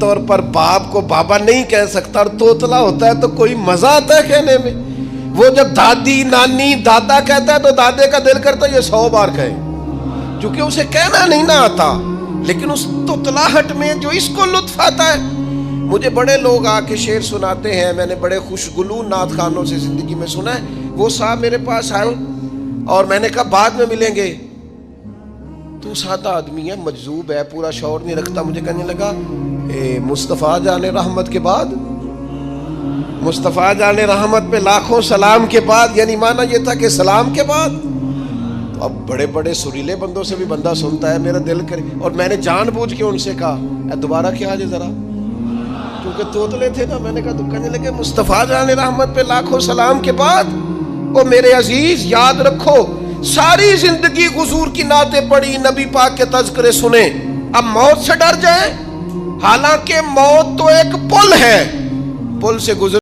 طور پر باپ کو بابا نہیں کہہ سکتا اور توتلا ہوتا ہے تو کوئی مزہ آتا ہے کہنے میں. وہ جب دادی نانی دادا کہتا ہے تو دادے کا دل کرتا ہے یہ 100 بار کہے، کیونکہ اسے کہنا نہیں نہ آتا. لیکن اس توتلاہٹ میں جو اس کو لطف آتا ہے. مجھے بڑے لوگ آ کے شعر سناتے ہیں، میں نے بڑے خوشگلو نعت خوانوں سے زندگی میں سنا ہے. وہ صاحب میرے پاس آئے اور میں نے کہا بعد میں ملیں گے. تو سادہ آدمی ہے، مجذوب ہے، پورا شعور نہیں رکھتا. مجھے کہنے لگا مصطفیٰ جان رحمت کے بعد، مصطفیٰ جان رحمت پہ لاکھوں سلام کے بعد، یعنی معنی یہ تھا کہ سلام کے بعد. تو اب بڑے بڑے سریلے بندوں سے بھی بندہ سنتا ہے، میرا دل کرے. اور میں نے جان بوجھ کے ان سے کہا دوبارہ کیا آجے ذرا، کیونکہ توتلے تھے نا. میں نے کہا تو کہنے لگے مصطفیٰ جان رحمت پہ لاکھوں سلام کے بعد. او میرے عزیز یاد رکھو، ساری زندگی حضور کی نعتیں پڑھی، نبی پاک کے تذکرے سنے، اب موت سے ڈر جائیں؟ حالانکہ موت تو ایک پل ہے، پل سے گزر